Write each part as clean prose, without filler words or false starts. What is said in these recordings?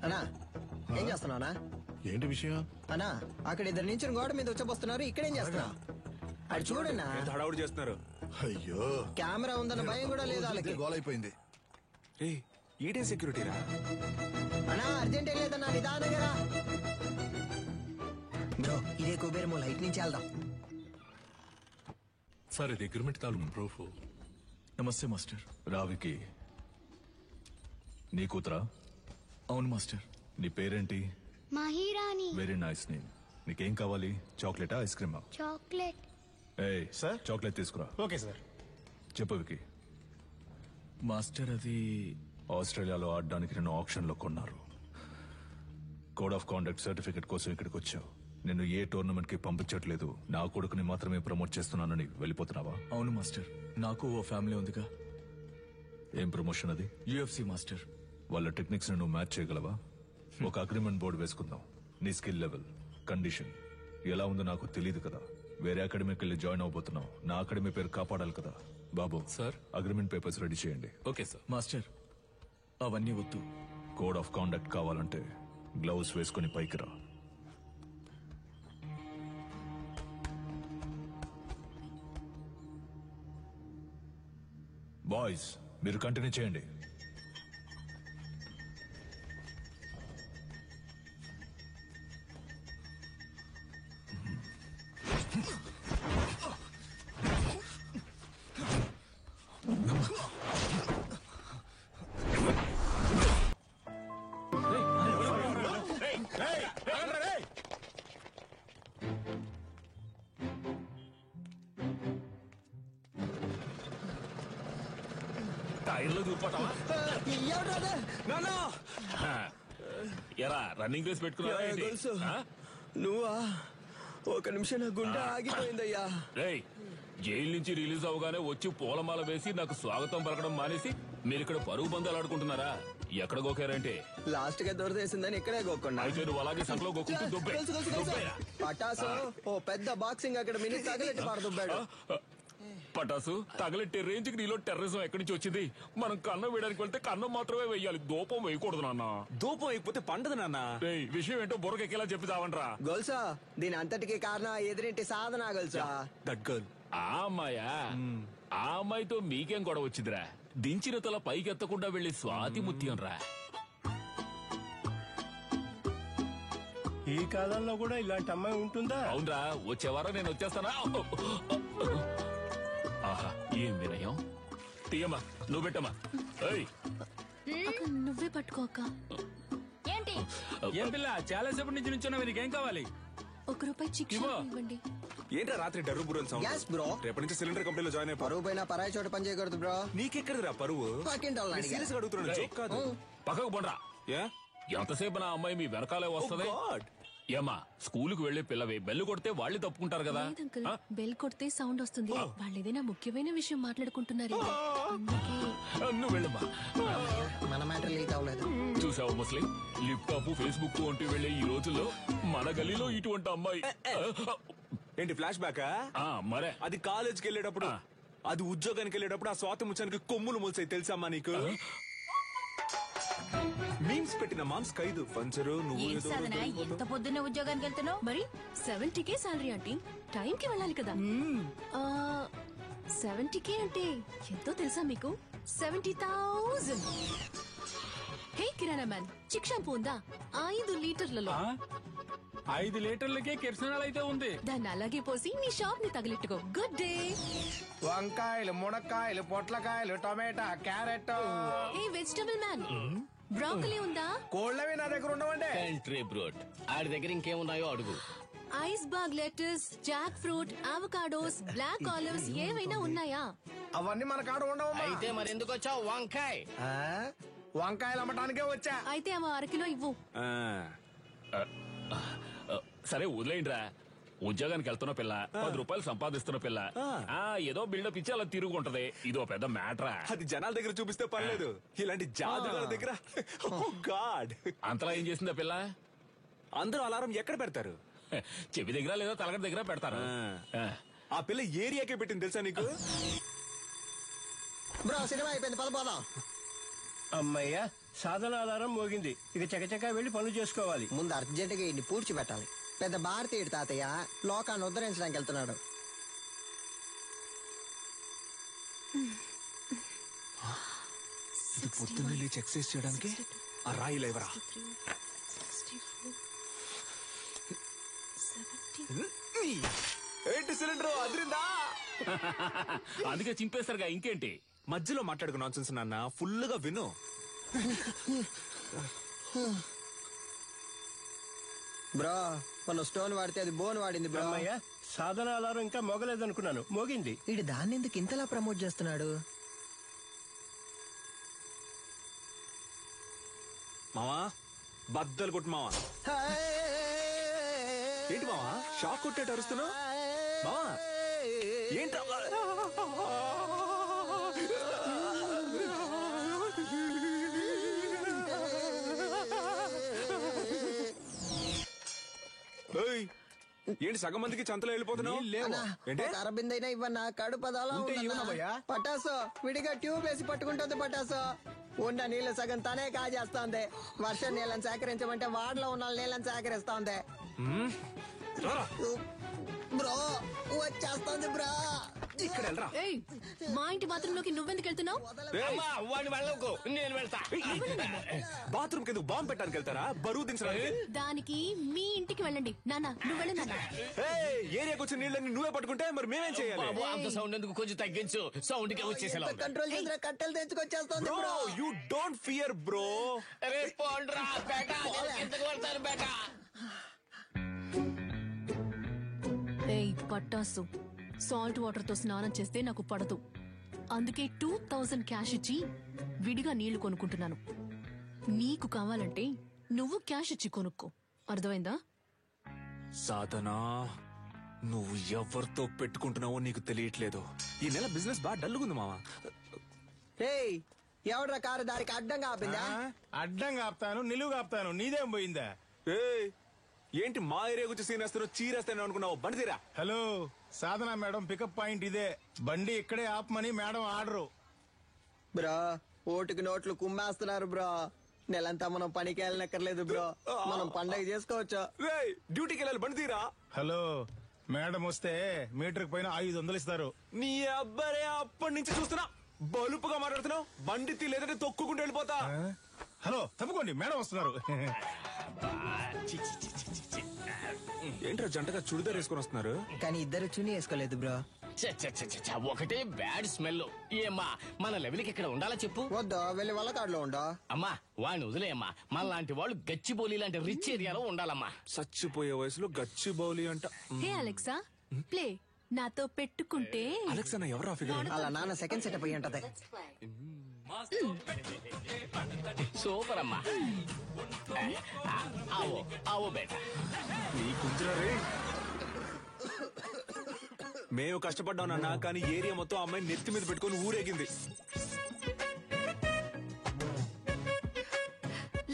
అన్నా ఏం చేస్తున్నావునా? ఏంటి విషయం అన్నా? అక్కడ ఇద్దరు నుంచి గోడ మీద వచ్చబోస్తున్నారు. ఇక్కడేం చేస్తున్నావు? అది చూడన్నా, హడావుడి చేస్తున్నారు. అయ్యో, కెమెరా ఉందన్న భయం కూడా లేదు వాళ్ళకి. గోల్ అయిపోయింది. ఈడే సెక్యూరిటీ రా అన్నా. అర్జెంట్ ఏం లేదన్నా, నిదానంగా బ్రో. ఇదే కుబేరమో, లైట్ నుంచి వెళ్దాం. సార్ ఇది అగ్రిమెంట్ తాలూకు ప్రూఫ్. నమస్తే మాస్టర్. రావికి నీ కూతురా? అవును మాస్టర్. నీ పేరేంటి? మహిరాణి. Very nice name. నీకేం కావాలి? చాక్లెటా, ఐస్ క్రీమా? చాక్లెట్. ఏయ్ సార్, చాక్లెట్ తీసుకురా. Okay sir. చెప్పు వికి. మాస్టర్ అది ఆస్ట్రేలియాలో ఆడడానికి నిన్ను ఆప్షన్ లో కొన్నారు. కోడ్ ఆఫ్ కాండక్ట్ సర్టిఫికెట్ కోసం ఇక్కడికి వచ్చావు. నిన్ను ఏ టోర్నమెంట్ కి పంపించట్లేదు, నా కొడుకుని మాత్రమే ప్రమోట్ చేస్తున్నానని వెళ్ళిపోతున్నావా? అవును మాస్టర్. నాకు ఓ ఫ్యామిలీ ఉందిగా. ఏం ప్రమోషన్ అది? UFC master. వాళ్ళ టెక్నిక్స్ ని నువ్వు మ్యాచ్ చేయగలవా? ఒక అగ్రిమెంట్ బోర్డు వేసుకుందాం. నీ స్కిల్ లెవెల్, కండిషన్ ఎలా ఉందో నాకు తెలియదు కదా. వేరే అకాడమీకి వెళ్ళి జాయిన్ అవబోతున్నావు. నా అకాడమీ పేరు కాపాడాలి కదా. బాబు సార్, అగ్రిమెంట్ పేపర్స్ రెడీ చేయండి. Okay sir. మాస్టర్ అవన్నీ వద్దు. కోడ్ ఆఫ్ కాండక్ట్ కావాలంటే గ్లౌస్ వేసుకుని పైకి రా. బాయ్స్ మీరు కంటిన్యూ చేయండి. ఎరా రన్నింగ్ రేస్ పెట్టుకున్నా? నువ్వా? ఒక నిమిషం నా గుండె ఆగిపోయిందయ్యా. జైలు నుంచి రిలీజ్ అవగానే వచ్చి పూలమాల వేసి నాకు స్వాగతం పలకడం మానేసి మీరు ఇక్కడ పరుగు బంధాలు ఆడుకుంటున్నారా? ఎక్కడ గోకారంటే లాస్ట్ గా దొరదేసిందని ఇక్కడే గోక్కున్నా. అయితే నువ్వు అలాగే సంకలో గోక్కుంటూ దుబ్బే. పటాసు ఓ పెద్ద బాక్సింగ్ అక్కడ మినీ తగలెట్టి పారదుబ్బాడు. పటాసు తగలెట్టే రేంజ్ కి నీలో టెర్రరిజం ఎక్కడి నుంచి వచ్చింది? మనం కన్నం వేయడానికి వెళ్తే కన్నం మాత్రమే వేయాలి, దూపం వేయకూడదు నాన్న. దూపం వేయకపోతే పండదు నాన్న. విషయం ఏంటో బుర్రకెక్కేలా చెప్పిదావంట్రా. గొలుసా దీని అంతటికి కారణం ఎదురింటి సాధన గొలుసా. That girl. ఆ అమ్మాయా? ఆ అమ్మాయితో మీకేం గొడవ వచ్చిందిరా? దించిన తల పైకెత్తకుండా వెళ్లి స్వాతి ముత్యం రా. ఈ కాలంలో కూడా ఇలాంటి అమ్మాయి ఉంటుందా? అవునరా, వచ్చే వారం నేను వచ్చేస్తానా? ఆహా ఏం వినయం. తీయమ్మా, నువ్వు పెట్టమ్మా. నువ్వే పట్టుకోక. ఏంటి ఏం పిల్ల చాలా సేపటి నుంచి నుంచున్నావు, నీకేం కావాలి? ₹1 చిక్ ఇవ్వండి. ఏంట్రా రాత్రి డర్రు బుర్రని సౌండ్? Gas bro. రేపటి నుంచి సిలిండర్ కంపెనీలో జాయిన్ అయిపో. పరువు పైన పరాయి చోట పని చేయకూడదు బ్రో. నీకెక్కడరా పరువు? సీరియస్ గా అడుగుతున్నాడు, జోక్ కాదు. పక్కకు పోండ్రా. ఎంతసేపు నా అమ్మాయి మీ వెనకాలే వస్తుంది? ఏమా స్కూలుకు వెళ్లే పిల్లవే, బెల్లు కొడితే వాళ్ళే తప్పుకుంటారు కదా. బెల్ కొడితే సౌండ్ వస్తుంది. వాళ్ళు ఏదైనా ముఖ్యమైన విషయం మాట్లాడుకుంటున్నారు. నువ్వు వెళ్ళమ్మా. మన మ్యాటర్ లీక్ అవ్వలేదు. చూసావు ముస్లిం, లిప్టాప్ ఫేస్బుక్ వంటి వెళ్లే ఈ రోజుల్లో మన గలీలో ఇటువంటి అమ్మాయి. ఏంటి ఫ్లాష్ బ్యాక్? మరే అది కాలేజ్కి వెళ్ళేటప్పుడు, అది ఉద్యోగానికి వెళ్ళేటప్పుడు ఆ స్వాతి ముచ్చానికి కొమ్ములు మొలిసాయి తెలుసమ్మా నీకు? మీమ్స్ పెట్టిన మామ్స్ ఖైదు పంచరు. నువ్వు ఎంత పొద్దున్నే ఉద్యోగానికి వెళ్తున్నావు? మరి 70K సాలరీ ఆంటీ, టైం కి వెళ్ళాలి కదా. 70K అంటే ఎంతో తెలుసా మీకు? 70,000. హే కిరాణా మ్యాన్, చిక్ షాంపూ ఉందా? 5 లీటర్లలో. 5 లీటర్లకే కిరసనాలు అయితే ఉంది. దాన్ని అలాగే పోసి నీ షాప్ ని తగిలిట్టుకో. Good day. వంకాయలు, మునక్కాయలు, పొట్లకాయలు, tomato, carrot. Hey vegetable man, broccoli ఉందా? కోళ్ళవి నా దగ్గర ఉండవండి. కంట్రీ బ్రోడ్ ఆడి దగ్గర ఇంకేమున్నాయో అడుగు. ఐస్ బాగ్ లెటర్స్, jackfruit, avocados, black olives ఏవైనా ఉన్నాయా? అవన్నీ మన కాడ ఉండవు. అయితే మరి ఎందుకు వచ్చావు? వంకాయ. వంకాయలు అమ్మటానికే వచ్చా. అయితే అవి 1 కిలో ఇవ్వు. సరే వదిలేయండిరా. ఉద్యోగానికి వెళ్తున్న పిల్ల, 10 రూపాయలు సంపాదిస్తున్న పిల్ల, ఏదో బిల్డప్ ఇచ్చి అలా తిరుగుంటది. ఇదో పెద్ద మ్యాటరా. అది జనాల దగ్గర చూపిస్తే పర్లేదు, ఇలాంటి జాదుగాల దగ్గర గాడ్. అంతలా ఏం చేసిందా పిల్ల? అందరూ అలారం ఎక్కడ పెడతారు? చెవి దగ్గర లేదా తలగడ దగ్గర పెడతారు. ఆ పిల్ల ఏరియాకే పెట్టింది తెలుసా నీకు? బ్రో సినిమా అయిపోయింది, పదపోదాం. అమ్మయ్యా, సాధన ఆధారం మోగింది. ఇక చకచకా వెళ్ళి పనులు చేసుకోవాలి. ముందు అర్జెంటుగా ఇన్ని పూడ్చి పెట్టాలి. పెద్ద భారతీయుడు తాతయ్య లోకాన్ని ఉద్ధరించడానికి వెళ్తున్నాడు. ఇది పొద్దున్నే లేచి ఎక్సర్సైజ్ చేయడానికి ఆ రాయి లేవరా? ఏంటి సిలిండర్ అదిరిందా? అందుకే చింపేస్తారుగా, ఇంకేంటి? మధ్యలో మాట్లాడుకు నాన్సెన్స్ నాన్న, ఫుల్ గా విను. బ్రో మనం స్టోన్ వాడితే అది బోన్ వాడింది బ్రో. అమ్మయ్యా, సాధన ఆధారం ఇంకా మోగలేదనుకున్నాను, మోగింది. వీడు దాన్ని ఎందుకు ఇంతలా ప్రమోట్ చేస్తున్నాడు? మావా బద్దలు కొట్టు మావా. ఏంటి మావా షాక్ కొట్టేట అరుస్తున్నావు? మావా ఏంట? ఏంటి సగం మందికి చంతలో వెళ్ళిపోతున్నావు? ఏంటి అరబిందైనా ఇవ్వన్నా కడుపదలా పటాసు విడిగా ట్యూబ్ వేసి పట్టుకుంటుంది. పటాసు ఉన్న నీళ్లు సగం తనే కాజేస్తోంది. వర్షం నీళ్ళని సేకరించమంటే వాడలో ఉన్న నీళ్ళని సేకరిస్తోంది. బ్రో వచ్చేస్తోంది బ్రో. ఇక్కడ వెళ్ళరా. ఏయ్, మా ఇంటి బాత్రూమ్ లోకి నువ్వెందుకు వెళ్తున్నావు? నేను వెళ్తా. బాత్రూమ్ కింద బాంబు పెట్టడానికి వెళ్తారా? బరువు దించడానికి. దానికి మీ ఇంటికి వెళ్ళండి. నాన్న నువ్వు వెళ్ళు నాన్న. ఏరియాకి వచ్చిన నీళ్ళని నువ్వే పట్టుకుంటే మరి మేమేం చేయాలి? అంత సౌండ్ ఎందుకు, కొంచెం తగ్గించు. సౌండ్ కి వచ్చేసేలా ఉంది. కంట్రోల్ చేసిన కట్టెలు తెచ్చుకొచ్చేస్తోంది bro. You don't fear bro. అరే పోండ్రా బేటా, ఎందుకు వెళ్తారు బేటా? ఏయ్ పట్టాసు, సాల్ట్ వాటర్ తో స్నానం చేస్తే నాకు పడదు. అందుకే 2000 క్యాష్ ఇచ్చి విడిగా నీళ్లు కొనుక్కుంటున్నాను. నీకు కావాలంటే నువ్వు క్యాష్ ఇచ్చి కొనుక్కో, అర్థమైందా? సాధనా, నువ్వు ఎవరితో పెట్టుకుంటున్నావో నీకు తెలియట్లేదు. ఈ నెల బిజినెస్ బాగా డల్లుగుంది మావా. ఏయ్ ఎవడ్రా కారు దారికి అడ్డంగా ఆపిందా? అడ్డంగా ఆపుతాను, నిలువుగా ఆపుతాను, నీదేం పోయిందా? ఏంటి మా ఏరియా గురించి సీనేస్తాను, చీరేస్తాను అనుకున్నావు? బండి తీరా. హలో, సాధన మేడం పికప్ పాయింట్ ఇదే. బండి ఇక్కడే ఆపమని మేడం ఆర్డరు. బ్రో ఓటుకి నోట్లు కుమ్మేస్తున్నారు బ్రో. నెలంతా మనం పనికి వెళ్ళనక్కర్లేదు బ్రో, మనం పండగ చేసుకోవచ్చు. డ్యూటీకి వెళ్ళాలి, బండి తీరా. హలో, మేడం వస్తే మీటర్ పైన 500 ఇస్తారు. నీ అబ్బారే అప్పటి నుంచి చూస్తున్నా బలుపుగా మాట్లాడుతున్నావు. బండి తీ, లేదంటే తొక్కుకుంటూ వెళ్ళిపోతా. హలో తప్పుకోండి, మేడం వస్తున్నారు. ఏంట్రా జంటగా చుడిదార్ వేసుకొని వస్తున్నారు? కానీ ఇద్దరు చుని వేసుకోలేదు బ్రో. ఒకటే బ్యాడ్ స్మెల్. ఏమ్మా మన లెవెల్కి ఇక్కడ ఉండాలా చెప్పు? వద్దా వెళ్ళి వాళ్ళ కాడులో ఉండో. అమ్మా వాడిని వదిలేయమ్మా. మన లాంటి వాళ్ళు గచ్చిబౌలి లాంటి రిచ్ ఏరియాలో ఉండాలమ్మా. చచ్చిపోయే వయసులో గచ్చి బౌలి అంట. హే అలెక్సా, ప్లే. నాతో పెట్టుకుంటే అలెక్సా నా ఎవరా ఫిగర్? అలా నాన్న సెకండ్ సెటప్ అయ్యి ఉంటది. సూపర్ అమ్మా. ఆవో ఆవో బేటా. నీ కుంజరా రే. మేము కష్టపడ్డాం నాన్న, కానీ ఏరియా మొత్తం అమ్మాయిని నెత్తి మీద పెట్టుకొని ఊరేగింది.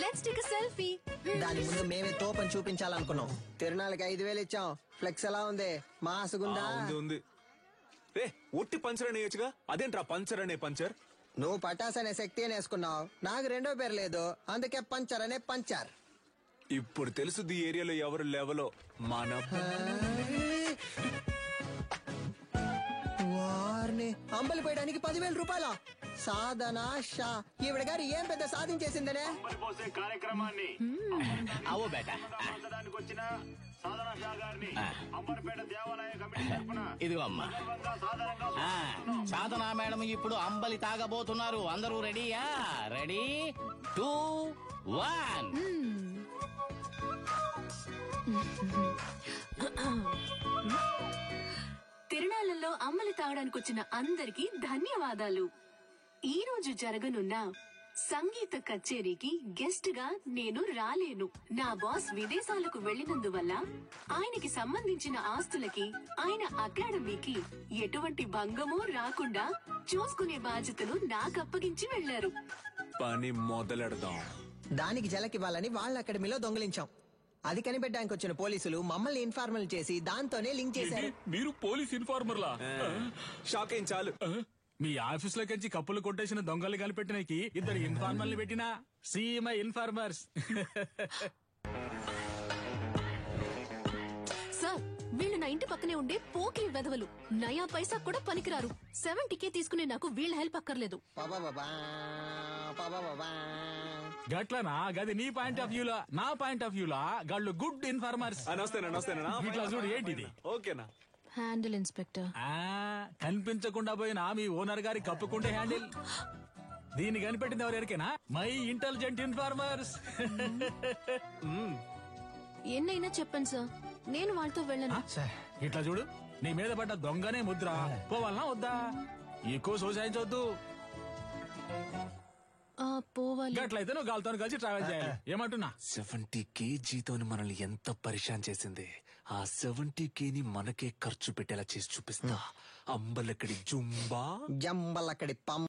Let's take a selfie. దాని ముందు మేమే తోపని చూపించాలనుకున్నాం. తిరునాళ్ళకి 5000 ఇచ్చాం. ఫ్లెక్స్ ఎలా ఉంది? మాసుగుందా? ఉంది. రే ఒట్టి పంచర్ అనేయచ్చుగా, అదేంట్రా పంచర్ అనే పంచర్? నువ్వు పటాస్ అనే శక్తి అని వేసుకున్నావు, నాకు రెండో పేరు లేదు, అందుకే పంచర్ అనే పంచర్. ఇప్పుడు తెలుసుది ఏరియాలో ఎవరు లెవలో. మన వారిని అంబలి పోయడానికి 10,000 రూపాయల సాధన షా. ఈవిడ గారు ఏం పెద్ద సాధించేసిందనే కార్యక్రమాన్ని ఆవో బేటా. ఇదిగో అమ్మా. సాధనా మేడం ఇప్పుడు అంబలి తాగబోతున్నారు. అందరూ రెడీయా? రెడీ 2 1. తిరునాళ్లలో అమ్మలి తాగడానికి వచ్చిన అందరికీ ధన్యవాదాలు. ఈ రోజు జరగనున్న సంగీత కచేరీకి గెస్ట్ గా నేను రాలేను. నా బాస్ విదేశాలకు వెళ్లినందువల్ల ఆయనకి సంబంధించిన ఆస్తులకి ఆయన అకాడమీకి ఎటువంటి భంగమూ రాకుండా చూసుకునే బాధ్యతలు నాకు అప్పగించి వెళ్లారు. పని మొదలెడదాం. దానికి జలకివ్వాలని వాళ్ళ అకాడమీలో దొంగిలించాం. అది కనిపెట్టడానికి వచ్చిన పోలీసులు మమ్మల్ని ఇన్ఫార్మల్ చేసి దాంతోనే లింక్ చేశారు. మీరు పోలీస్ ఇన్ఫార్మర్లా? షాక్ అయింది చాలు. మీ ఆఫీస్ లోకి కప్పులు కొట్టేసిన దొంగలు కనిపెట్టినకి ఇద్దరు ఇన్ఫార్మర్లు పెట్టినా సీఎంఐ ఇన్ఫార్మర్స్. సార్, వీళ్ళు నా ఇంటి పక్కనే ఉండే పోకిరి వెధవలు. నయా పైసా కూడా పనికిరారు. 70K తీసుకునే నాకు వీళ్ళ హెల్ప్ అక్కర్లేదు. గట్లనా? గది నీ పాయింట్ ఆఫ్ వ్యూలా, నా పాయింట్ ఆఫ్ వ్యూలా గాళ్ళు గుడ్ ఇన్ఫార్మర్స్. ఇట్లా చూడు, ఏంటిది? ఓకేనా? Handle inspector. కనిపించకుండా పోయిన మీ ఓనర్ గారి కప్పుకుంటే హ్యాండిల్. దీన్ని కనిపెట్టింది ఎవరికైనా? My intelligent informers. ఎన్నైనా చెప్పండి సార్, నేను వాళ్ళతో వెళ్ళను. ఇట్లా చూడు, నీ మీద పడ్డ దొంగనే ముద్ర. పోవాలనా వద్దా? ఎక్కువ సోసాయించవద్దు. పోవాలి. గట్లయితే నువ్వు గాలితో కలిసి ట్రావెల్ చేయాలి. ఏమంటున్నా? 70K జీతం మనల్ని ఎంత పరిశాన్ చేసింది. ఆ 70K మనకే ఖర్చు పెట్టేలా చేసి చూపిస్తా. అంబలక్కడి జుంబా, జంబలక్కడి పం